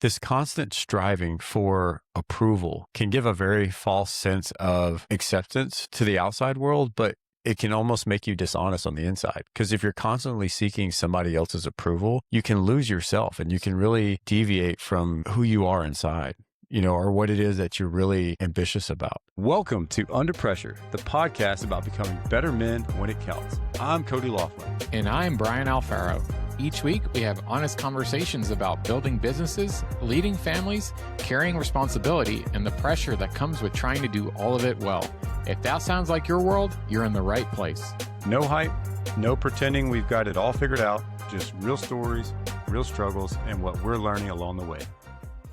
This constant striving for approval can give a very false sense of acceptance to the outside world, but it can almost make you dishonest on the inside. Because if you're constantly seeking somebody else's approval, you can lose yourself and you can really deviate from who you are inside, or what it is that you're really ambitious about. Welcome to Under Pressure, the podcast about becoming better men when it counts. I'm Cody Laughlin. And I'm Brian Alfaro. Each week, we have honest conversations about building businesses, leading families, carrying responsibility, and the pressure that comes with trying to do all of it well. If that sounds like your world, you're in the right place. No hype, no pretending we've got it all figured out, just real stories, real struggles, and what we're learning along the way.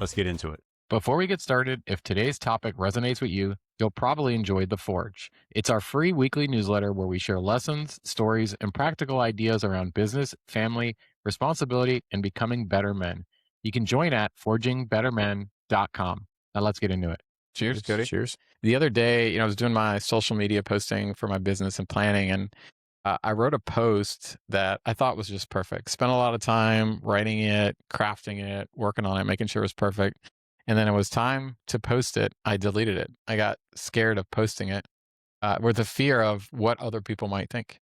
Let's get into it. Before we get started, if today's topic resonates with you, you'll probably enjoy The Forge. It's our free weekly newsletter where we share lessons, stories, and practical ideas around business, family, responsibility, and becoming better men. You can join at forgingbettermen.com. Now let's get into it. Cheers, Cody. Cheers. The other day, I was doing my social media posting for my business and planning, and I wrote a post that I thought was just perfect. Spent a lot of time writing it, crafting it, working on it, making sure it was perfect. And then it was time to post it. I deleted it. I got scared of posting it with the fear of what other people might think.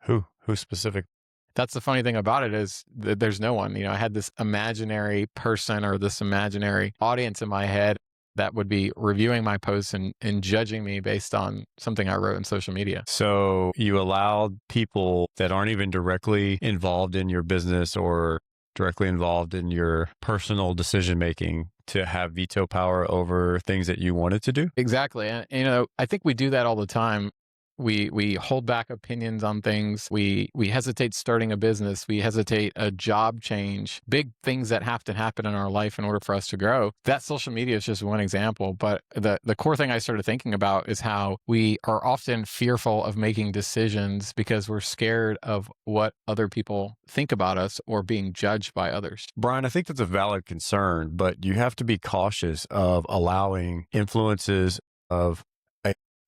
Who specific? That's the funny thing about it is that there's no one. I had this imaginary person or this imaginary audience in my head that would be reviewing my posts and judging me based on something I wrote in social media. So you allowed people that aren't even directly involved in your business or directly involved in your personal decision-making to have veto power over things that you wanted to do? Exactly. And, I think we do that all the time. We hold back opinions on things. We hesitate starting a business. We hesitate a job change, big things that have to happen in our life in order for us to grow. That social media is just one example. But the core thing I started thinking about is how we are often fearful of making decisions because we're scared of what other people think about us or being judged by others. Brian, I think that's a valid concern, but you have to be cautious of allowing influences of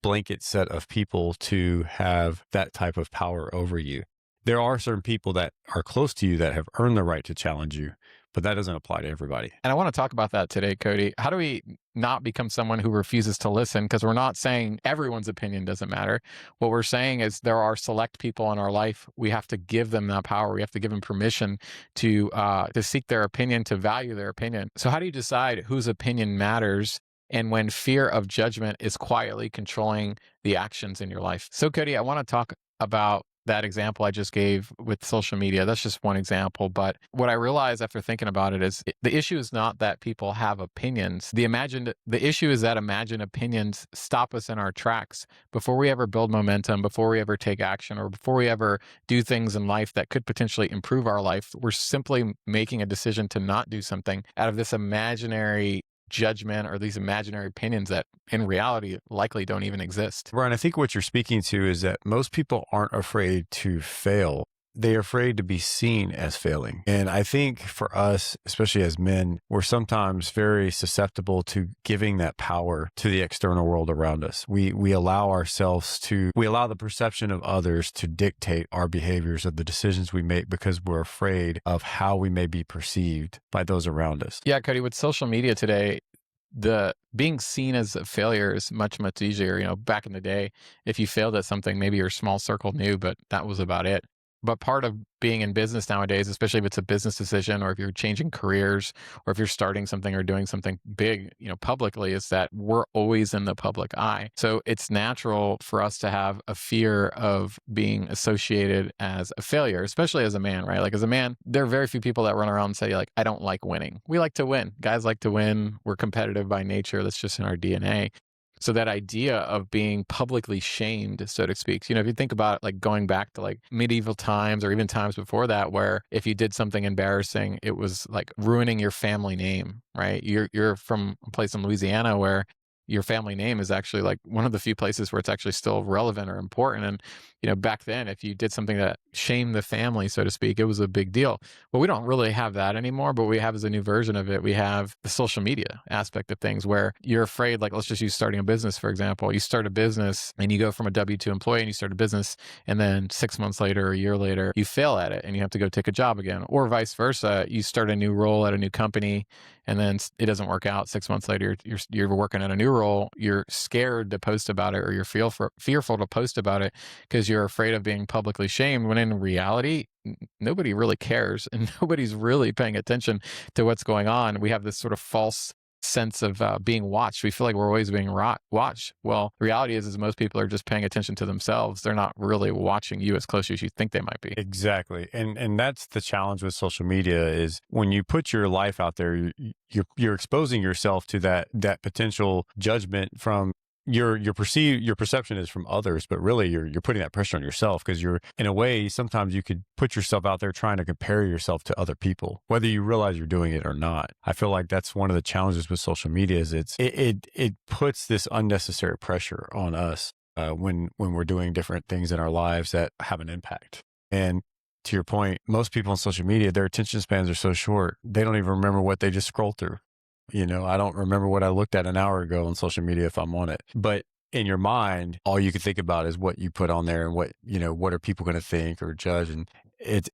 blanket set of people to have that type of power over you. There are certain people that are close to you that have earned the right to challenge you, but that doesn't apply to everybody. And I want to talk about that today, Cody. How do we not become someone who refuses to listen? Because we're not saying everyone's opinion doesn't matter. What we're saying is there are select people in our life. We have to give them that power. We have to give them permission to seek their opinion, to value their opinion. So how do you decide whose opinion matters and when fear of judgment is quietly controlling the actions in your life? So, Cody, I want to talk about that example I just gave with social media. That's just one example. But what I realized after thinking about it is the issue is not that people have opinions. The issue is that imagined opinions stop us in our tracks before we ever build momentum, before we ever take action, or before we ever do things in life that could potentially improve our life. We're simply making a decision to not do something out of this imaginary judgment or these imaginary opinions that in reality likely don't even exist. Brian, I think what you're speaking to is that most people aren't afraid to fail. They're afraid to be seen as failing. And I think for us, especially as men, we're sometimes very susceptible to giving that power to the external world around us. We allow the perception of others to dictate our behaviors of the decisions we make because we're afraid of how we may be perceived by those around us. Yeah, Cody, with social media today, the being seen as a failure is much, much easier. Back in the day, if you failed at something, maybe your small circle knew, but that was about it. But part of being in business nowadays, especially if it's a business decision or if you're changing careers or if you're starting something or doing something big, publicly, is that we're always in the public eye. So it's natural for us to have a fear of being associated as a failure, especially as a man, right? Like as a man, there are very few people that run around and say I don't like winning. We like to win. Guys like to win. We're competitive by nature. That's just in our DNA. So that idea of being publicly shamed, so to speak, if you think about it, like going back to medieval times or even times before that, where if you did something embarrassing, it was like ruining your family name, right? You're from a place in Louisiana where your family name is actually like one of the few places where it's actually still relevant or important. And, back then, if you did something that shamed the family, so to speak, it was a big deal. Well, we don't really have that anymore, but we have as a new version of it. We have the social media aspect of things where you're afraid, let's just use starting a business, for example. You start a business and you go from a W-2 employee and you start a business, and then 6 months later or a year later, you fail at it and you have to go take a job again. Or vice versa, you start a new role at a new company and then it doesn't work out. 6 months later, you're working at a new role. You're scared to post about it, or you're fearful to post about it because you're afraid of being publicly shamed. When in reality, nobody really cares, and nobody's really paying attention to what's going on. We have this sort of false sense of being watched. We feel like we're always being watched. Well, the reality is most people are just paying attention to themselves. They're not really watching you as closely as you think they might be. Exactly. And that's the challenge with social media is when you put your life out there, you're exposing yourself to that potential judgment from your perception is from others, but really you're putting that pressure on yourself because you're, in a way, sometimes you could put yourself out there trying to compare yourself to other people, whether you realize you're doing it or not. I feel like that's one of the challenges with social media is it puts this unnecessary pressure on us when we're doing different things in our lives that have an impact. And to your point, most people on social media, their attention spans are so short, they don't even remember what they just scrolled through. I don't remember what I looked at an hour ago on social media if I'm on it. But in your mind, all you can think about is what you put on there and what are people going to think or judge. And it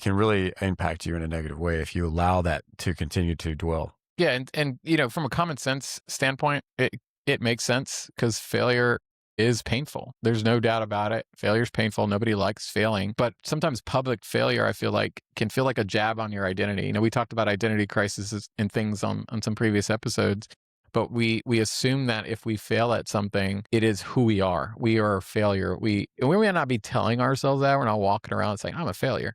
can really impact you in a negative way if you allow that to continue to dwell. Yeah, and from a common sense standpoint, it makes sense because failure is painful. There's no doubt about it. Failure is painful. Nobody likes failing, but sometimes public failure, I feel like, can feel like a jab on your identity. We talked about identity crises and things on some previous episodes, but we assume that if we fail at something, it is who we are. We are a failure. We may not be telling ourselves that. We're not walking around saying, I'm a failure.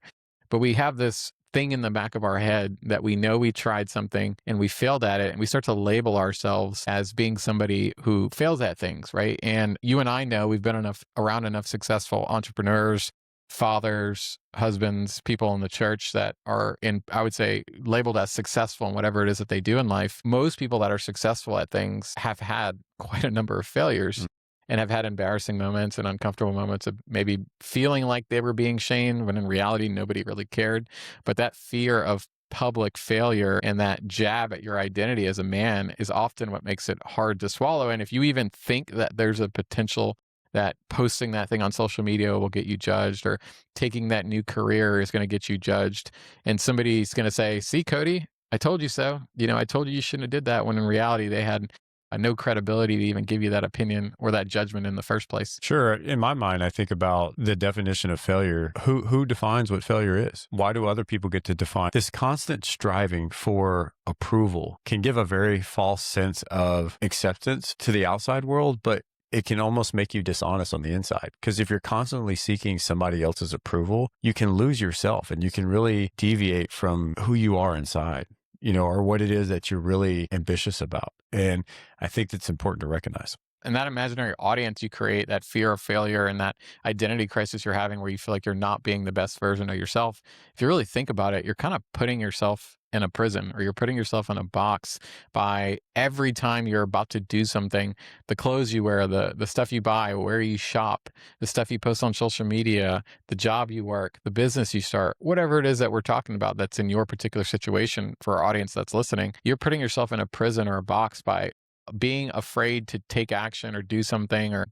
But we have this thing in the back of our head that we know we tried something and we failed at it, and we start to label ourselves as being somebody who fails at things, right? And you and I know we've been around enough successful entrepreneurs, fathers, husbands, people in the church that are I would say, labeled as successful in whatever it is that they do in life. Most people that are successful at things have had quite a number of failures and have had embarrassing moments and uncomfortable moments of maybe feeling like they were being shamed when in reality, nobody really cared. But that fear of public failure and that jab at your identity as a man is often what makes it hard to swallow. And if you even think that there's a potential that posting that thing on social media will get you judged, or taking that new career is going to get you judged, and somebody's going to say, see, Cody, I told you so. I told you shouldn't have did that, when in reality, they had no credibility to even give you that opinion or that judgment in the first place. Sure. In my mind, I think about the definition of failure. Who defines what failure is? Why do other people get to define? This constant striving for approval can give a very false sense of acceptance to the outside world, but it can almost make you dishonest on the inside. Because if you're constantly seeking somebody else's approval, you can lose yourself and you can really deviate from who you are inside, or what it is that you're really ambitious about. And I think that's important to recognize. And that imaginary audience you create, that fear of failure and that identity crisis you're having where you feel like you're not being the best version of yourself, if you really think about it, you're kind of putting yourself in a prison, or you're putting yourself in a box by every time you're about to do something, the clothes you wear, the stuff you buy, where you shop, the stuff you post on social media, the job you work, the business you start, whatever it is that we're talking about that's in your particular situation for our audience that's listening, you're putting yourself in a prison or a box by being afraid to take action or do something, or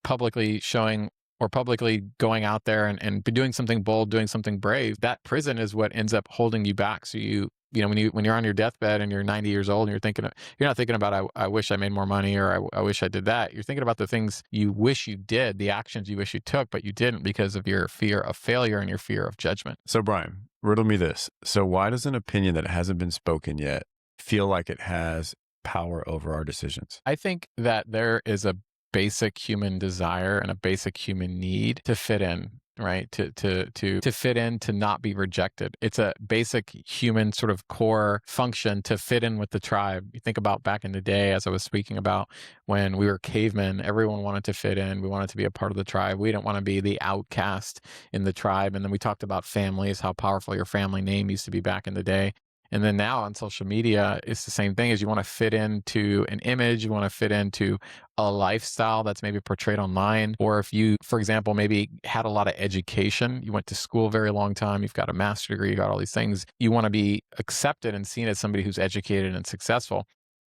publicly showing or publicly going out there and doing something bold, doing something brave. That prison is what ends up holding you back. So when you're on your deathbed and you're 90 years old and you're not thinking about I wish I made more money, or I wish I did that. You're thinking about the things you wish you did, the actions you wish you took, but you didn't because of your fear of failure and your fear of judgment. So Brian, riddle me this. So why does an opinion that hasn't been spoken yet feel like it has power over our decisions? I think that there is a basic human desire and a basic human need to fit in, right? To fit in, to not be rejected. It's a basic human sort of core function to fit in with the tribe. You think about back in the day, as I was speaking about, when we were cavemen, everyone wanted to fit in. We wanted to be a part of the tribe. We didn't want to be the outcast in the tribe. And then we talked about families, how powerful your family name used to be back in the day. And then now on social media, it's the same thing. As you want to fit into an image, you want to fit into a lifestyle that's maybe portrayed online. Or if you, for example, maybe had a lot of education, you went to school a very long time, you've got a master's degree, you got all these things, you want to be accepted and seen as somebody who's educated and successful.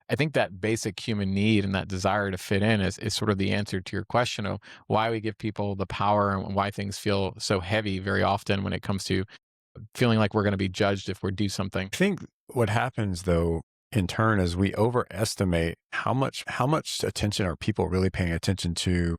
I think that basic human need and that desire to fit in is sort of the answer to your question of why we give people the power and why things feel so heavy very often when it comes to feeling like we're going to be judged if we do something. I think what happens though in turn is we overestimate how much attention are people really paying attention to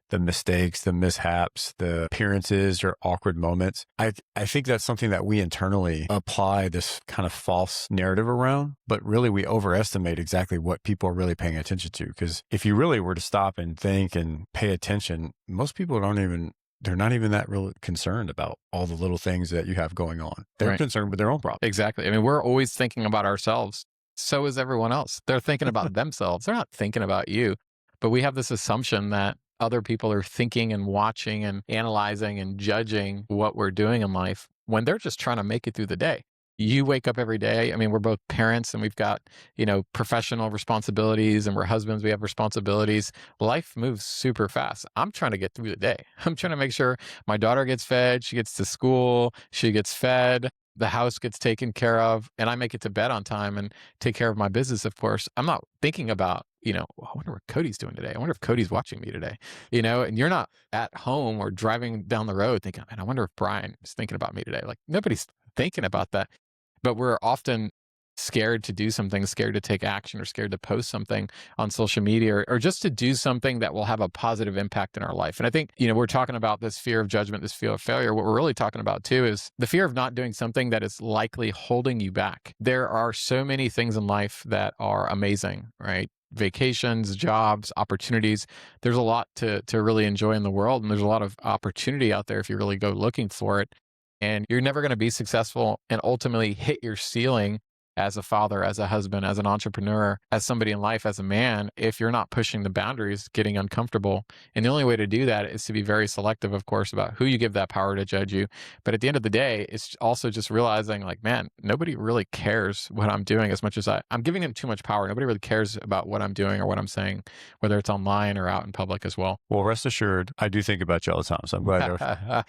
the mistakes, the mishaps, the appearances or awkward moments. I think that's something that we internally apply this kind of false narrative around, but really we overestimate exactly what people are really paying attention to. Because if you really were to stop and think and pay attention, most people they're not even that really concerned about all the little things that you have going on. They're Right. concerned with their own problems. Exactly. I mean, we're always thinking about ourselves. So is everyone else. They're thinking about themselves. They're not thinking about you. But we have this assumption that other people are thinking and watching and analyzing and judging what we're doing in life when they're just trying to make it through the day. You wake up every day. I mean, we're both parents and we've got, professional responsibilities, and we're husbands. We have responsibilities. Life moves super fast. I'm trying to get through the day. I'm trying to make sure my daughter gets fed. She gets to school. She gets fed. The house gets taken care of, and I make it to bed on time and take care of my business, of course. I'm not thinking about, I wonder what Cody's doing today. I wonder if Cody's watching me today, and you're not at home or driving down the road thinking, man, I wonder if Brian is thinking about me today. Like, nobody's thinking about that. But we're often scared to do something, scared to take action, or scared to post something on social media, or just to do something that will have a positive impact in our life. And I think, we're talking about this fear of judgment, this fear of failure. What we're really talking about too is the fear of not doing something that is likely holding you back. There are so many things in life that are amazing, right? Vacations, jobs, opportunities. There's a lot to really enjoy in the world. And there's a lot of opportunity out there if you really go looking for it. And you're never going to be successful and ultimately hit your ceiling as a father, as a husband, as an entrepreneur, as somebody in life, as a man, if you're not pushing the boundaries, getting uncomfortable. And the only way to do that is to be very selective, of course, about who you give that power to judge you. But at the end of the day, it's also just realizing, like, man, nobody really cares what I'm doing as much as I'm giving them too much power. Nobody really cares about what I'm doing or what I'm saying, whether it's online or out in public as well. Well, rest assured, I do think about you all the time. So I'm glad.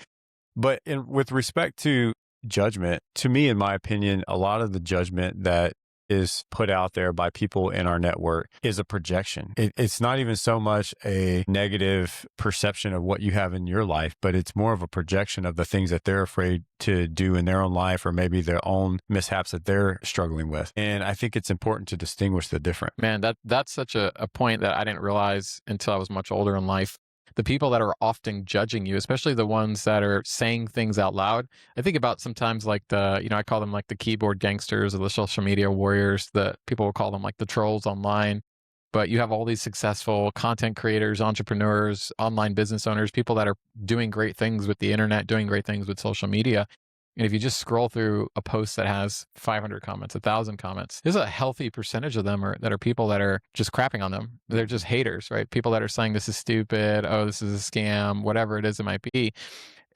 But with respect to judgment, to me, in my opinion, a lot of the judgment that is put out there by people in our network is a projection. It's not even so much a negative perception of what you have in your life, but it's more of a projection of the things that they're afraid to do in their own life, or maybe their own mishaps that they're struggling with. And I think it's important to distinguish the different. Man, that's such a point that I didn't realize until I was much older in life. The people that are often judging you, especially the ones that are saying things out loud. I think about sometimes like I call them like the keyboard gangsters or the social media warriors. The people will call them like the trolls online. But you have all these successful content creators, entrepreneurs, online business owners, people that are doing great things with the internet, doing great things with social media. And if you just scroll through a post that has 500 comments, 1,000 comments, there's a healthy percentage of them that are people that are just crapping on them. They're just haters, right? People that are saying this is stupid, oh, this is a scam, whatever it is it might be.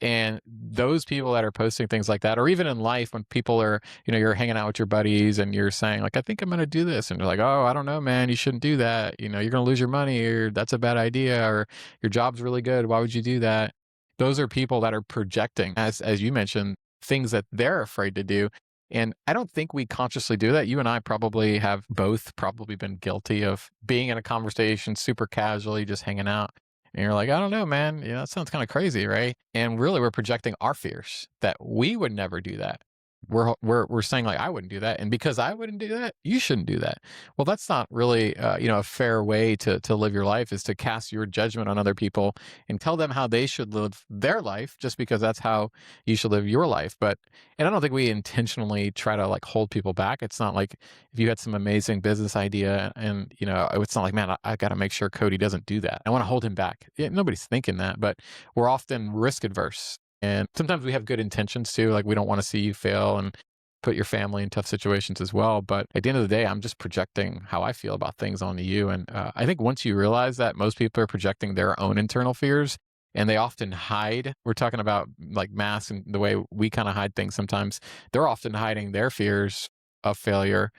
And those people that are posting things like that, or even in life when people are, you're hanging out with your buddies and you're saying like, I think I'm going to do this. And you're like, oh, I don't know, man, you shouldn't do that. You're going to lose your money, or that's a bad idea, or your job's really good. Why would you do that? Those are people that are projecting, as you mentioned, things that they're afraid to do. And I don't think we consciously do that. You and I probably have both probably been guilty of being in a conversation super casually, just hanging out. And you're like, I don't know, man. That sounds kind of crazy, right? And really, we're projecting our fears that we would never do that. We're saying like, I wouldn't do that, and because I wouldn't do that, you shouldn't do that. Well, that's not really a fair way to live your life, is to cast your judgment on other people and tell them how they should live their life just because that's how you should live your life. And I don't think we intentionally try to like hold people back. It's not like if you had some amazing business idea and it's not like, man, I got to make sure Cody doesn't do that. I want to hold him back. Nobody's thinking that, but we're often risk adverse. And sometimes we have good intentions too. Like, we don't want to see you fail and put your family in tough situations as well. But at the end of the day, I'm just projecting how I feel about things onto you. And I think once you realize that most people are projecting their own internal fears, and they often hide. We're talking about like masks and the way we kind of hide things sometimes. They're often hiding their fears of failure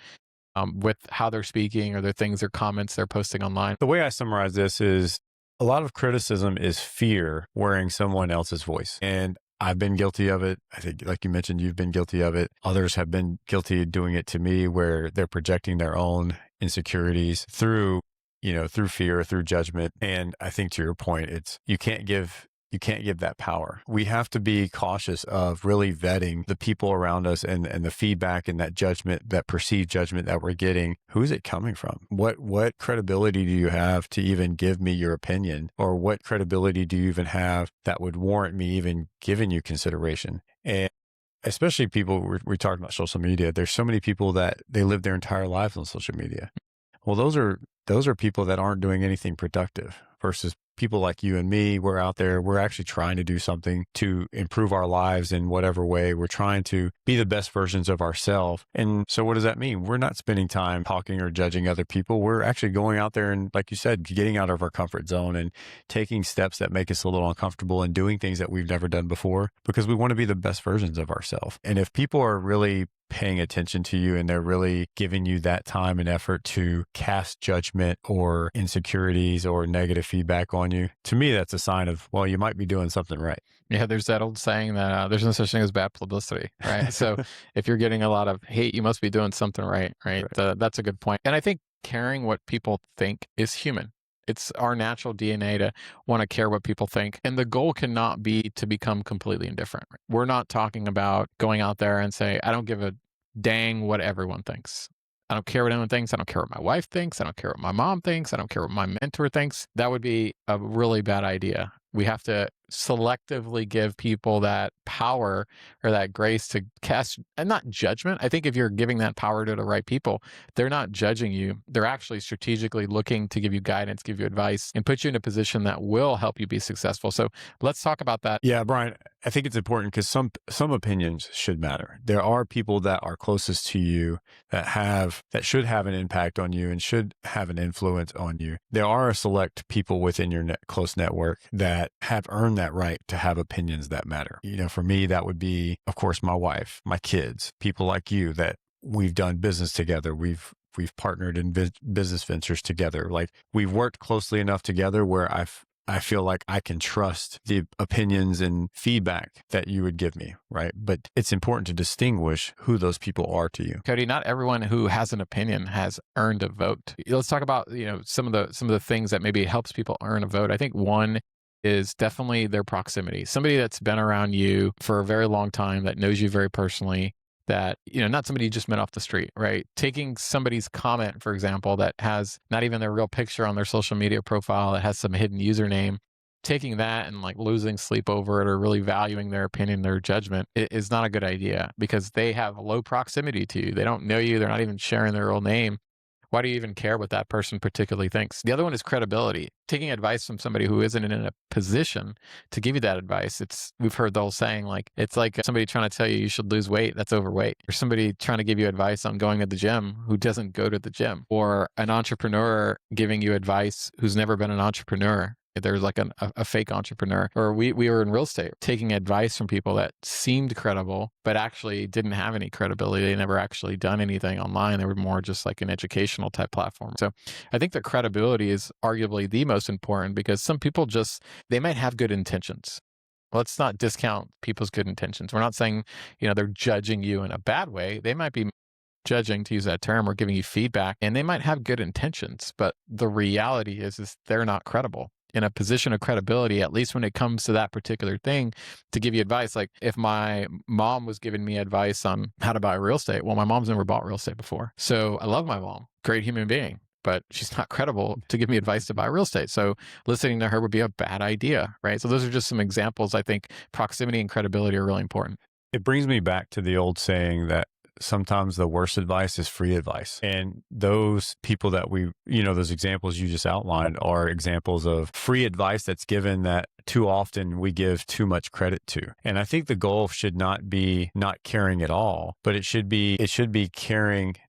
with how they're speaking, or their things or comments they're posting online. The way I summarize this is, a lot of criticism is fear wearing someone else's voice. And I've been guilty of it. I think, like you mentioned, you've been guilty of it. Others have been guilty of doing it to me, where they're projecting their own insecurities through fear, through judgment. And I think, to your point, you can't give You can't give that power. We have to be cautious of really vetting the people around us and the feedback and that judgment, that perceived judgment that we're getting. Who's it coming from? What credibility do you have to even give me your opinion? Or what credibility do you even have that would warrant me even giving you consideration? And especially people, we talked about social media. There's so many people that they live their entire lives on social media. Well, those are people that aren't doing anything productive versus people like you and me. We're out there. We're actually trying to do something to improve our lives in whatever way. We're trying to be the best versions of ourselves. And so what does that mean? We're not spending time talking or judging other people. We're actually going out there and, like you said, getting out of our comfort zone and taking steps that make us a little uncomfortable and doing things that we've never done before because we want to be the best versions of ourselves. And if people are really paying attention to you and they're really giving you that time and effort to cast judgment or insecurities or negative feedback on you, to me, that's a sign of, well, you might be doing something right. Yeah, there's that old saying that there's no such thing as bad publicity, right? So if you're getting a lot of hate, you must be doing something right? That's a good point. And I think caring what people think is human. It's our natural DNA to want to care what people think. And the goal cannot be to become completely indifferent. We're not talking about going out there and say, I don't give a dang what everyone thinks. I don't care what anyone thinks. I don't care what my wife thinks. I don't care what my mom thinks. I don't care what my mentor thinks. That would be a really bad idea. We have to selectively give people that power or that grace to cast, and not judgment. I think if you're giving that power to the right people, they're not judging you. They're actually strategically looking to give you guidance, give you advice, and put you in a position that will help you be successful. So let's talk about that. Yeah, Brian, I think it's important because some opinions should matter. There are people that are closest to you that should have an impact on you and should have an influence on you. There are a select people within your close network that have earned that right to have opinions that matter. For me, that would be, of course, my wife, my kids, people like you that we've done business together. We've partnered in business ventures together. Like we've worked closely enough together where I feel like I can trust the opinions and feedback that you would give me, right? But it's important to distinguish who those people are to you. Cody, not everyone who has an opinion has earned a vote. Let's talk about, some of the things that maybe helps people earn a vote. I think one is definitely their proximity. Somebody that's been around you for a very long time, that knows you very personally, that, not somebody you just met off the street, right? Taking somebody's comment, for example, that has not even their real picture on their social media profile, that has some hidden username, taking that and like losing sleep over it or really valuing their opinion, their judgment is not a good idea because they have a low proximity to you. They don't know you. They're not even sharing their real name. Why do you even care what that person particularly thinks? The other one is credibility. Taking advice from somebody who isn't in a position to give you that advice. We've heard the whole saying, like, it's like somebody trying to tell you should lose weight that's overweight, or somebody trying to give you advice on going to the gym who doesn't go to the gym, or an entrepreneur giving you advice who's never been an entrepreneur. There's like a fake entrepreneur. Or we were in real estate taking advice from people that seemed credible, but actually didn't have any credibility. They never actually done anything online. They were more just like an educational type platform. So I think the credibility is arguably the most important because some people they might have good intentions. Let's not discount people's good intentions. We're not saying, they're judging you in a bad way. They might be judging, to use that term, or giving you feedback, and they might have good intentions, but the reality is they're not credible. In a position of credibility, at least when it comes to that particular thing, to give you advice. Like if my mom was giving me advice on how to buy real estate, well, my mom's never bought real estate before. So I love my mom, great human being, but she's not credible to give me advice to buy real estate. So listening to her would be a bad idea, right? So those are just some examples. I think proximity and credibility are really important. It brings me back to the old saying that sometimes the worst advice is free advice. And those people that those examples you just outlined are examples of free advice that's given that too often we give too much credit to. And I think the goal should not be not caring at all, but it should be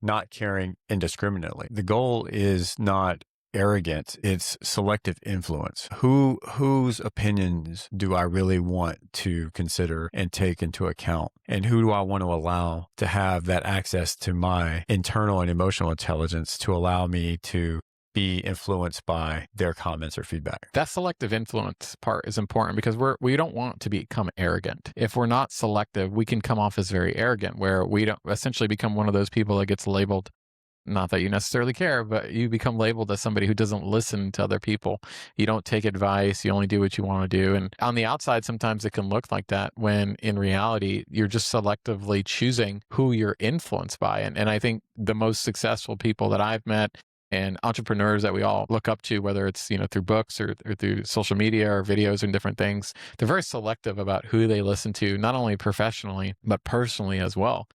not caring indiscriminately. The goal is not arrogant, it's selective influence. Whose opinions do I really want to consider and take into account? And who do I want to allow to have that access to my internal and emotional intelligence to allow me to be influenced by their comments or feedback? That selective influence part is important because we don't want to become arrogant. If we're not selective, we can come off as very arrogant, where we don't essentially become one of those people that gets labeled not that you necessarily care, but you become labeled as somebody who doesn't listen to other people. You don't take advice. You only do what you want to do. And on the outside, sometimes it can look like that when in reality, you're just selectively choosing who you're influenced by. And I think the most successful people that I've met and entrepreneurs that we all look up to, whether it's, through books or through social media or videos and different things, they're very selective about who they listen to, not only professionally, but personally as well.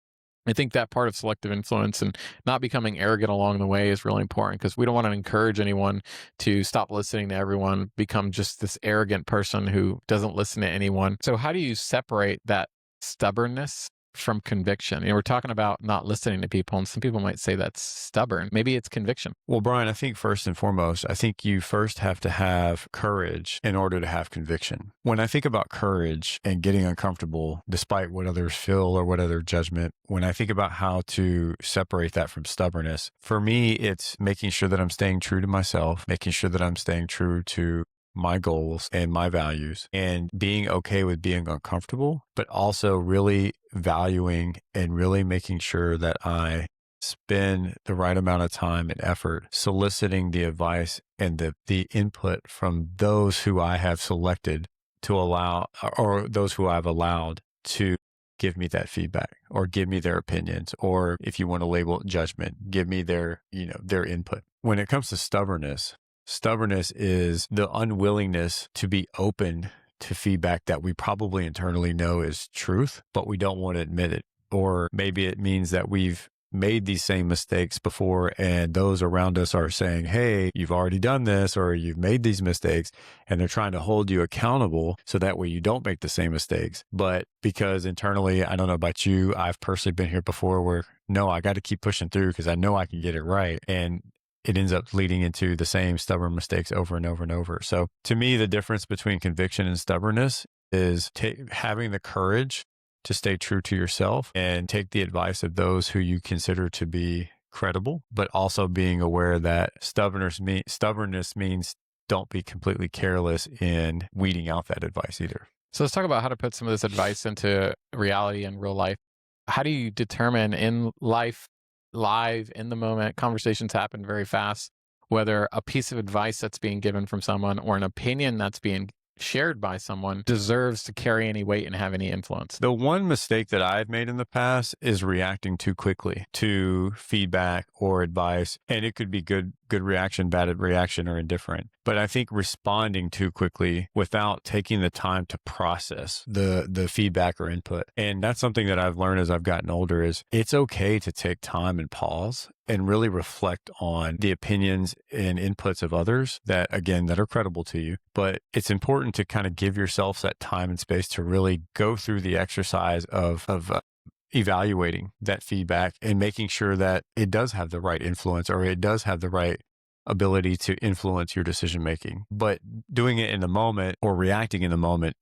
I think that part of selective influence and not becoming arrogant along the way is really important because we don't want to encourage anyone to stop listening to everyone, become just this arrogant person who doesn't listen to anyone. So, how do you separate that stubbornness from conviction? We're talking about not listening to people, and some people might say that's stubborn. Maybe it's conviction. Well, Brian, I think first and foremost, I think you first have to have courage in order to have conviction. When I think about courage and getting uncomfortable, despite what others feel or what other judgment, when I think about how to separate that from stubbornness, for me, it's making sure that I'm staying true to myself, making sure that I'm staying true to my goals and my values, and being okay with being uncomfortable, but also really valuing and really making sure that I spend the right amount of time and effort soliciting the advice and the input from those who I have selected to allow, or those who I've allowed to give me that feedback or give me their opinions, or if you want to label it judgment, give me their input. When it comes to stubbornness is the unwillingness to be open to feedback that we probably internally know is truth, but we don't want to admit it. Or maybe it means that we've made these same mistakes before and those around us are saying, hey, you've already done this or you've made these mistakes, and they're trying to hold you accountable so that way you don't make the same mistakes. But because internally, I don't know about you, I've personally been here before where no, I got to keep pushing through because I know I can get it right. And it ends up leading into the same stubborn mistakes over and over and over. So to me, the difference between conviction and stubbornness is having the courage to stay true to yourself and take the advice of those who you consider to be credible, but also being aware that stubbornness means don't be completely careless in weeding out that advice either. So let's talk about how to put some of this advice into reality in real life. How do you determine in life, live, in the moment, conversations happen very fast, whether a piece of advice that's being given from someone or an opinion that's being shared by someone deserves to carry any weight and have any influence? The one mistake that I've made in the past is reacting too quickly to feedback or advice. And it could be good reaction, bad reaction, or indifferent. But I think responding too quickly without taking the time to process the feedback or input. And that's something that I've learned as I've gotten older is it's okay to take time and pause and really reflect on the opinions and inputs of others that are credible to you. But it's important to kind of give yourself that time and space to really go through the exercise of evaluating that feedback and making sure that it does have the right influence or it does have the right ability to influence your decision making. But doing it in the moment or reacting in the moment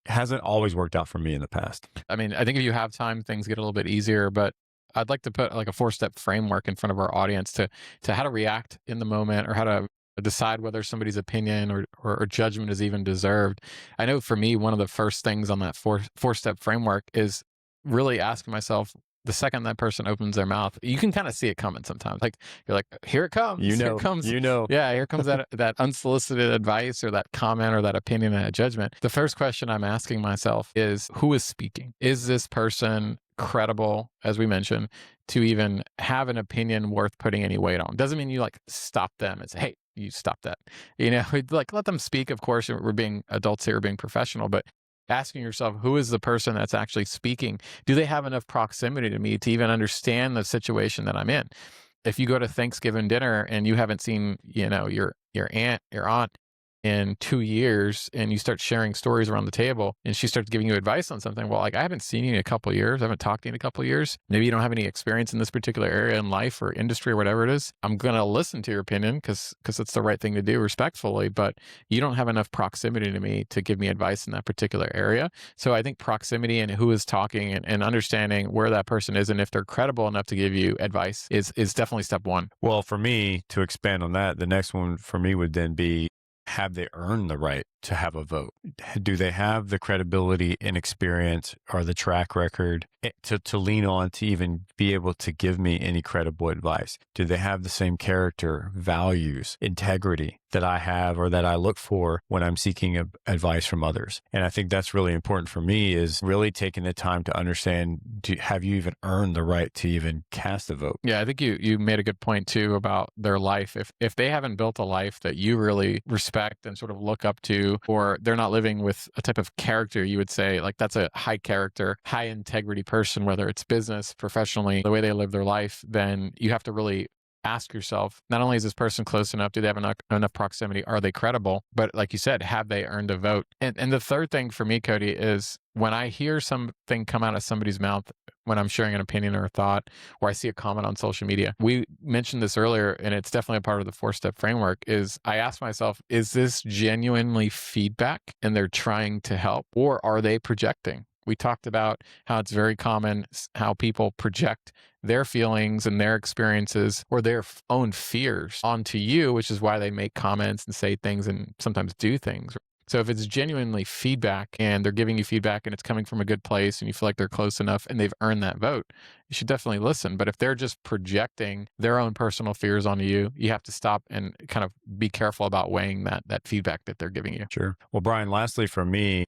hasn't always worked out for me in the past. I mean, I think if you have time, things get a little bit easier, but I'd like to put like a 4-step framework in front of our audience to how to react in the moment or how to decide whether somebody's opinion or judgment is even deserved. I know for me, one of the first things on that four-step framework is really asking myself, the second that person opens their mouth, you can kind of see it coming sometimes. Like you're like, here it comes. Here it comes. Yeah, here comes that unsolicited advice or that comment or that opinion and that judgment. The first question I'm asking myself is, who is speaking? Is this person credible, as we mentioned, to even have an opinion worth putting any weight on? Doesn't mean you like stop them and say, hey, you stop that. Like let them speak. Of course, we're being adults here, we're being professional, but asking yourself, who is the person that's actually speaking? Do they have enough proximity to me to even understand the situation that I'm in? If you go to Thanksgiving dinner and you haven't seen, your aunt in 2 years, and you start sharing stories around the table and she starts giving you advice on something, well, like, I haven't seen you in a couple of years. I haven't talked to you in a couple of years. Maybe you don't have any experience in this particular area in life or industry or whatever it is. I'm going to listen to your opinion because it's the right thing to do respectfully, but you don't have enough proximity to me to give me advice in that particular area. So I think proximity and who is talking and understanding where that person is and if they're credible enough to give you advice is definitely step one. Well, for me, to expand on that, the next one for me would then be have they earned the right to have a vote? Do they have the credibility and experience or the track record to lean on to even be able to give me any credible advice? Do they have the same character, values, integrity that I have or that I look for when I'm seeking advice from others? And I think that's really important for me, is really taking the time to understand, have you even earned the right to even cast a vote? Yeah, I think you made a good point too about their life. If they haven't built a life that you really respect and sort of look up to, or they're not living with a type of character, you would say like that's a high character, high integrity person, whether it's business, professionally, the way they live their life, then you have to really ask yourself, not only is this person close enough, do they have enough proximity, are they credible, but like you said, have they earned a vote? And the third thing for me, Cody, is when I hear something come out of somebody's mouth, when I'm sharing an opinion or a thought, or I see a comment on social media, we mentioned this earlier, and it's definitely a part of the 4-step framework, is I ask myself, is this genuinely feedback and they're trying to help, or are they projecting? We talked about how it's very common how people project their feelings and their experiences or their own fears onto you, which is why they make comments and say things and sometimes do things. So if it's genuinely feedback and they're giving you feedback and it's coming from a good place and you feel like they're close enough and they've earned that vote, you should definitely listen. But if they're just projecting their own personal fears onto you, you have to stop and kind of be careful about weighing that feedback that they're giving you. Sure. Well, Brian, lastly for me,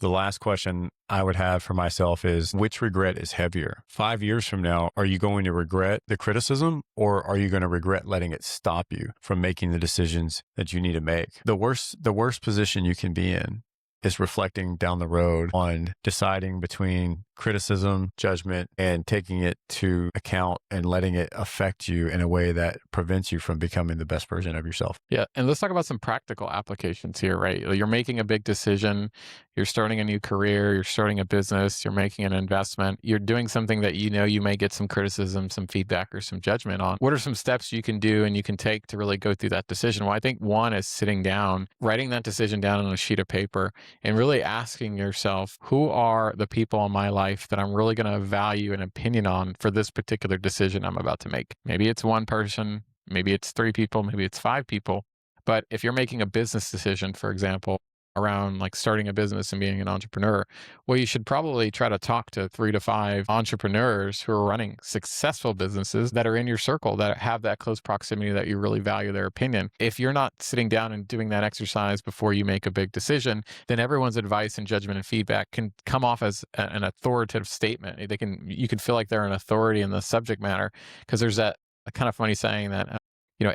the last question I would have for myself is, which regret is heavier? 5 years from now, are you going to regret the criticism, or are you going to regret letting it stop you from making the decisions that you need to make? The worst position you can be in is reflecting down the road on deciding between criticism, judgment, and taking it to account and letting it affect you in a way that prevents you from becoming the best version of yourself. Yeah. And let's talk about some practical applications here, right? You're making a big decision. You're starting a new career. You're starting a business. You're making an investment. You're doing something that you know you may get some criticism, some feedback, or some judgment on. What are some steps you can do and you can take to really go through that decision? Well, I think one is sitting down, writing that decision down on a sheet of paper, and really asking yourself, who are the people in my life that I'm really going to value an opinion on for this particular decision I'm about to make? Maybe it's one person, maybe it's 3 people, maybe it's 5 people. But if you're making a business decision, for example, around like starting a business and being an entrepreneur, well, you should probably try to talk to 3 to 5 entrepreneurs who are running successful businesses that are in your circle, that have that close proximity, that you really value their opinion. If you're not sitting down and doing that exercise before you make a big decision, then everyone's advice and judgment and feedback can come off as an authoritative statement. You can feel like they're an authority in the subject matter, because there's that kind of funny saying that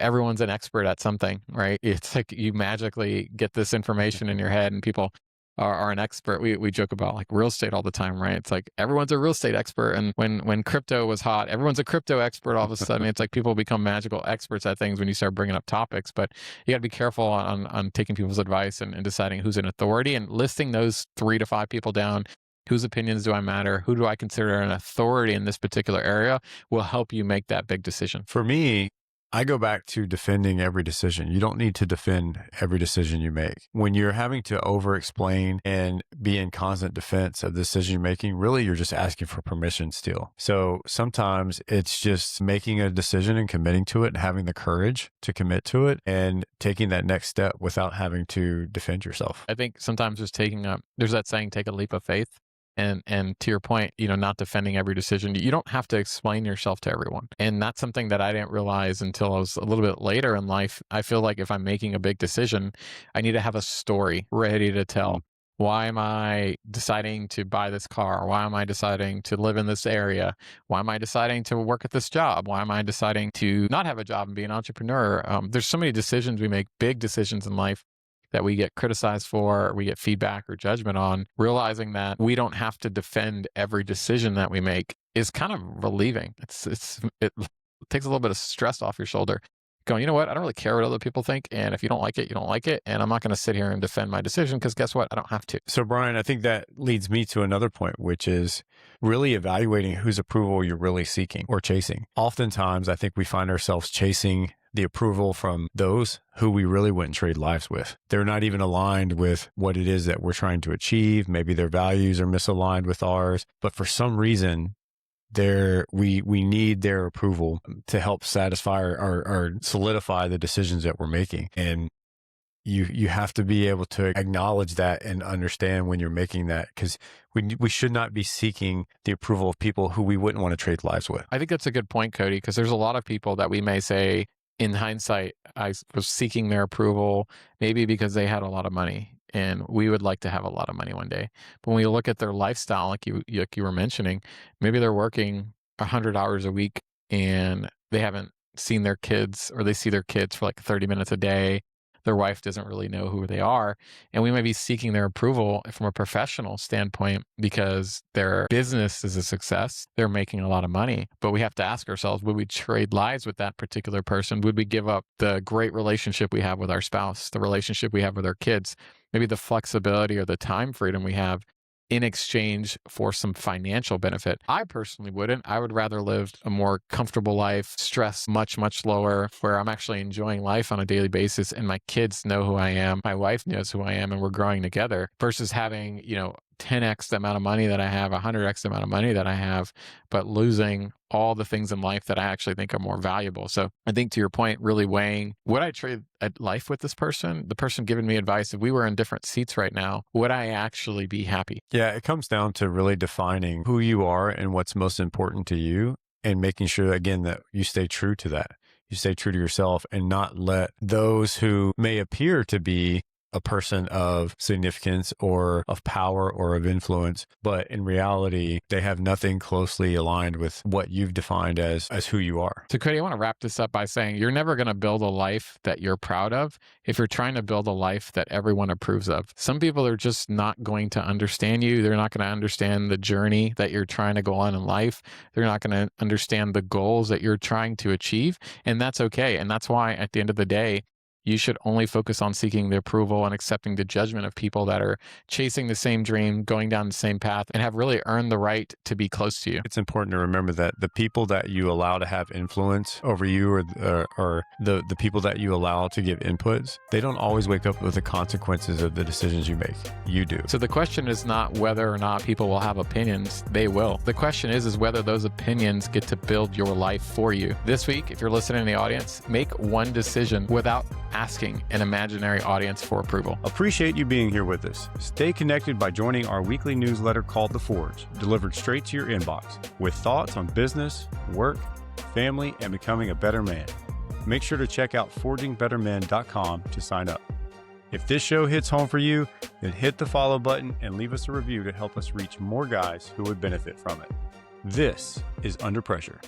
everyone's an expert at something, right? It's like you magically get this information in your head and people are an expert. We joke about like real estate all the time, right? It's like everyone's a real estate expert. And when crypto was hot, everyone's a crypto expert all of a sudden. It's like people become magical experts at things when you start bringing up topics. But you got to be careful on taking people's advice and deciding who's an authority, and listing those 3 to 5 people down. Whose opinions do I matter? Who do I consider an authority in this particular area will help you make that big decision. For me, I go back to defending every decision. You don't need to defend every decision you make. When you're having to over-explain and be in constant defense of the decision you're making, really you're just asking for permission still. So sometimes it's just making a decision and committing to it and having the courage to commit to it and taking that next step without having to defend yourself. I think sometimes just there's that saying, take a leap of faith. And to your point, not defending every decision. You don't have to explain yourself to everyone. And that's something that I didn't realize until I was a little bit later in life. I feel like if I'm making a big decision, I need to have a story ready to tell. Why am I deciding to buy this car? Why am I deciding to live in this area? Why am I deciding to work at this job? Why am I deciding to not have a job and be an entrepreneur? There's so many decisions we make, big decisions in life, that we get criticized for, or we get feedback or judgment on. Realizing that we don't have to defend every decision that we make is kind of relieving. It takes a little bit of stress off your shoulder. Going, you know what? I don't really care what other people think. And if you don't like it, you don't like it. And I'm not going to sit here and defend my decision, because guess what? I don't have to. So Brian, I think that leads me to another point, which is really evaluating whose approval you're really seeking or chasing. Oftentimes, I think we find ourselves chasing the approval from those who we really wouldn't trade lives with. They're not even aligned with what it is that we're trying to achieve. Maybe their values are misaligned with ours, but for some reason, we need their approval to help satisfy or solidify the decisions that we're making. And you have to be able to acknowledge that and understand when you're making that, because we should not be seeking the approval of people who we wouldn't want to trade lives with. I think that's a good point, Cody, because there's a lot of people that we may say, in hindsight, I was seeking their approval, maybe because they had a lot of money, and we would like to have a lot of money one day. But when we look at their lifestyle, like you were mentioning, maybe they're working 100 hours a week and they haven't seen their kids, or they see their kids for like 30 minutes a day. Their wife doesn't really know who they are. And we may be seeking their approval from a professional standpoint because their business is a success. They're making a lot of money. But we have to ask ourselves, would we trade lives with that particular person? Would we give up the great relationship we have with our spouse, the relationship we have with our kids, maybe the flexibility or the time freedom we have, in exchange for some financial benefit? I personally wouldn't. I would rather live a more comfortable life, stress much, much lower, where I'm actually enjoying life on a daily basis and my kids know who I am, my wife knows who I am, and we're growing together, versus having, 10x the amount of money that I have, 100x the amount of money that I have, but losing all the things in life that I actually think are more valuable. So I think, to your point, really weighing, would I trade a life with this person? The person giving me advice, if we were in different seats right now, would I actually be happy? Yeah, it comes down to really defining who you are and what's most important to you, and making sure, again, that you stay true to that. You stay true to yourself and not let those who may appear to be a person of significance or of power or of influence, but in reality, they have nothing closely aligned with what you've defined as who you are. So, Cody, I want to wrap this up by saying you're never going to build a life that you're proud of if you're trying to build a life that everyone approves of. Some people are just not going to understand you. They're not going to understand the journey that you're trying to go on in life. They're not going to understand the goals that you're trying to achieve. And that's okay. And that's why, at the end of the day, you should only focus on seeking the approval and accepting the judgment of people that are chasing the same dream, going down the same path, and have really earned the right to be close to you. It's important to remember that the people that you allow to have influence over you, or the people that you allow to give inputs, they don't always wake up with the consequences of the decisions you make. You do. So the question is not whether or not people will have opinions. They will. The question is whether those opinions get to build your life for you. This week, if you're listening in the audience, make one decision without asking an imaginary audience for approval. Appreciate you being here with us. Stay connected by joining our weekly newsletter called The Forge, delivered straight to your inbox, with thoughts on business, work, family, and becoming a better man. Make sure to check out forgingbettermen.com to sign up. If this show hits home for you, then hit the follow button and leave us a review to help us reach more guys who would benefit from it. This is Under Pressure.